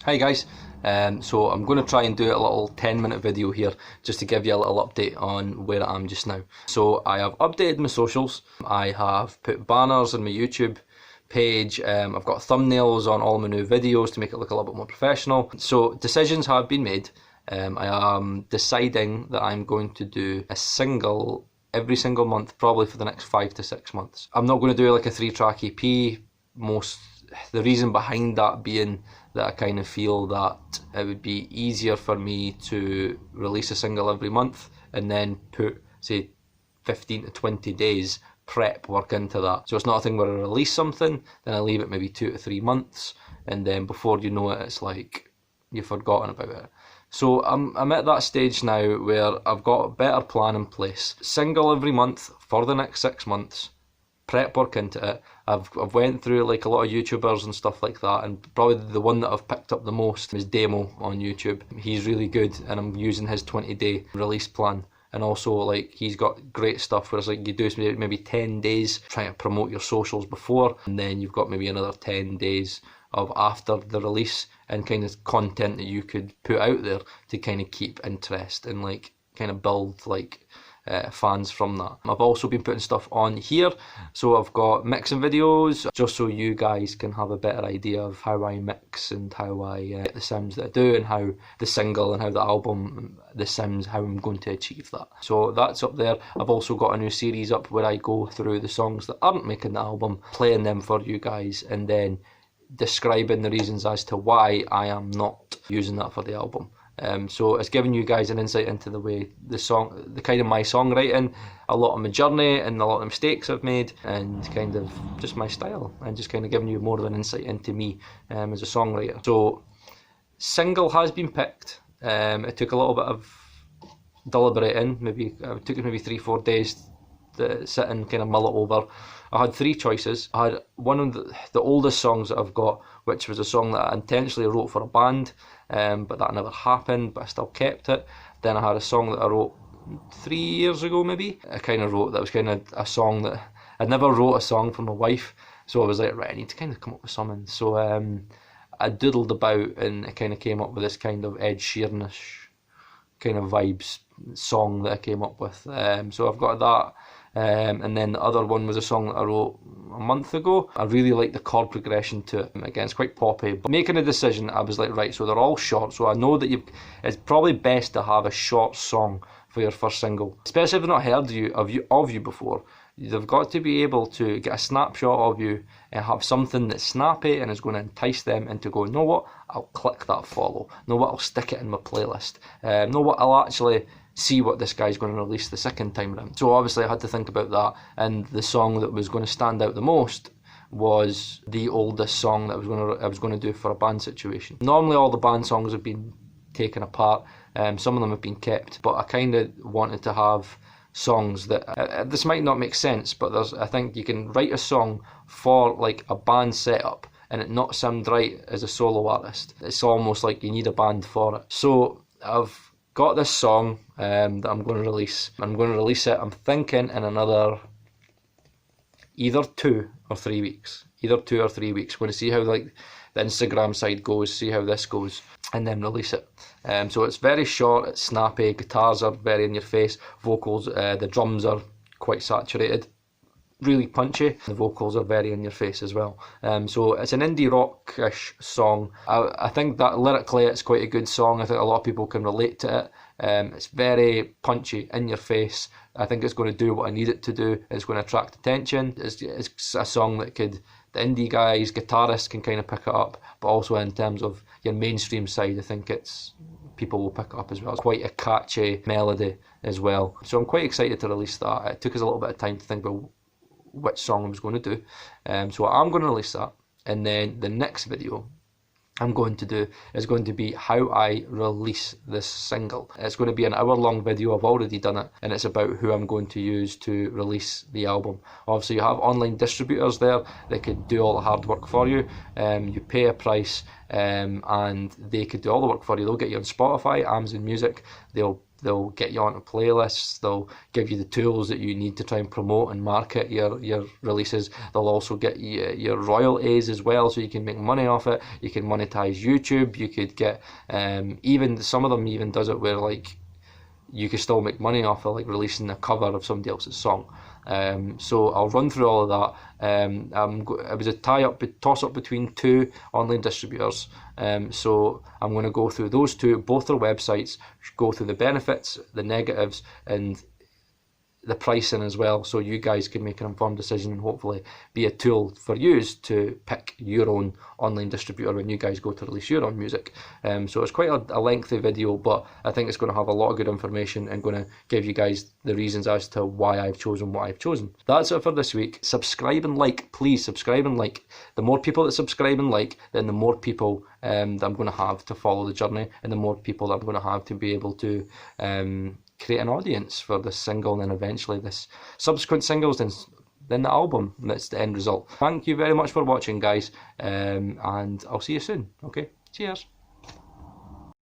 Hi guys, so I'm going to try and do a little 10-minute video here just to give you a little update on where I am just now. So I have updated my socials, I have put banners on my YouTube page, I've got thumbnails on all my new videos to make it look a little bit more professional. So decisions have been made. I am deciding that I'm going to do a single every single month, probably for the next 5 to 6 months. I'm not going to do like a 3-track EP. The reason behind that being that I kind of feel that it would be easier for me to release a single every month and then put, say, 15 to 20 days prep work into that. So it's not a thing where I release something, then I leave it maybe 2 to 3 months, and then before you know it, it's like you've forgotten about it. So I'm at that stage now where I've got a better plan in place. Single every month for the next 6 months, prep work into it. I've went through like a lot of YouTubers and stuff like that, and probably the one that I've picked up the most is Demo on YouTube. He's really good, and I'm using his 20-day release plan. And also, like, he's got great stuff where it's like you do maybe 10 days trying to promote your socials before, and then you've got maybe another 10 days of after the release, and kind of content that you could put out there to kind of keep interest and like kind of build like fans from that. I've also been putting stuff on here, so I've got mixing videos just so you guys can have a better idea of how I mix and how I get the sounds that I do, and how the single and how the album, the sounds, how I'm going to achieve that. So that's up there. I've also got a new series up where I go through the songs that aren't making the album, playing them for you guys, and then describing the reasons as to why I am not using that for the album. So it's giving you guys an insight into the way the kind of my songwriting, a lot of my journey and a lot of the mistakes I've made, and kind of just my style, and just kind of giving you more of an insight into me as a songwriter. So single has been picked. It took a little bit of deliberating. It took maybe 3-4 days to sit and kind of mull it over. I had 3 choices. I had one of the oldest songs that I've got, which was a song that I intentionally wrote for a band, but that never happened, but I still kept it. Then I had a song that I wrote 3 years ago maybe. I kind of wrote, that was kind of a song that, I never wrote a song for my wife, so I was like, right, I need to kind of come up with something. So I doodled about, and I kind of came up with this kind of Ed Sheeran-ish kind of vibes song that I came up with. So I've got that. And then the other one was a song that I wrote a month ago. I really like the chord progression to it. Again, it's quite poppy. But making a decision, I was like, right, so they're all short. So I know that it's probably best to have a short song for your first single, especially if they've not heard of you before. They've got to be able to get a snapshot of you and have something that's snappy and is going to entice them into going, know what, I'll click that follow. Know what, I'll stick it in my playlist. Know what, I'll actually see what this guy's going to release the second time around. So obviously I had to think about that, and the song that was going to stand out the most was the oldest song that I was going to do for a band situation. Normally all the band songs have been taken apart, some of them have been kept, but I kind of wanted to have songs that this might not make sense, but I think you can write a song for like a band setup and it not sound right as a solo artist. It's almost like you need a band for it. So I've got this song that I'm going to release. I'm going to release it, I'm thinking, in another either 2 or 3 weeks. Either 2 or 3 weeks. Going to see how like the Instagram side goes, see how this goes, and then release it. So it's very short, it's snappy, guitars are very in your face, vocals, the drums are quite saturated, really punchy. The vocals are very in your face as well. So it's an indie rock-ish song. I think that lyrically it's quite a good song. I think a lot of people can relate to it. It's very punchy, in your face. I think it's going to do what I need it to do. It's going to attract attention. It's a song that the indie guys, guitarists can kind of pick it up, but also in terms of your mainstream side, I think people will pick it up as well. It's quite a catchy melody as well. So I'm quite excited to release that. It took us a little bit of time to think about which song I was going to do. So I'm going to release that, and then the next video I'm going to do is going to be how I release this single. It's going to be an hour-long video. I've already done it, and it's about who I'm going to use to release the album. Obviously, you have online distributors there that could do all the hard work for you. You pay a price, and they could do all the work for you. They'll get you on Spotify, Amazon Music. They'll They'll get you onto playlists. They'll give you the tools that you need to try and promote and market your releases. They'll also get you your royalties as well, so you can make money off it. You can monetize YouTube. You could get even some of them even does it where like you can still make money off of like releasing the cover of somebody else's song. So I'll run through all of that. It was a toss up between two online distributors. So I'm going to go through those two, both their websites, go through the benefits, the negatives, and the pricing as well, so you guys can make an informed decision and hopefully be a tool for you to pick your own online distributor when you guys go to release your own music. So it's quite a lengthy video, but I think it's going to have a lot of good information and going to give you guys the reasons as to why I've chosen what I've chosen. That's it for this week. Subscribe and like, please subscribe and like. The more people that subscribe and like, then the more people that I'm going to have to follow the journey, and the more people that I'm going to have to be able to create an audience for this single, and then eventually this subsequent singles, then the album. That's the end result. Thank you very much for watching, guys, and I'll see you soon. Okay, cheers.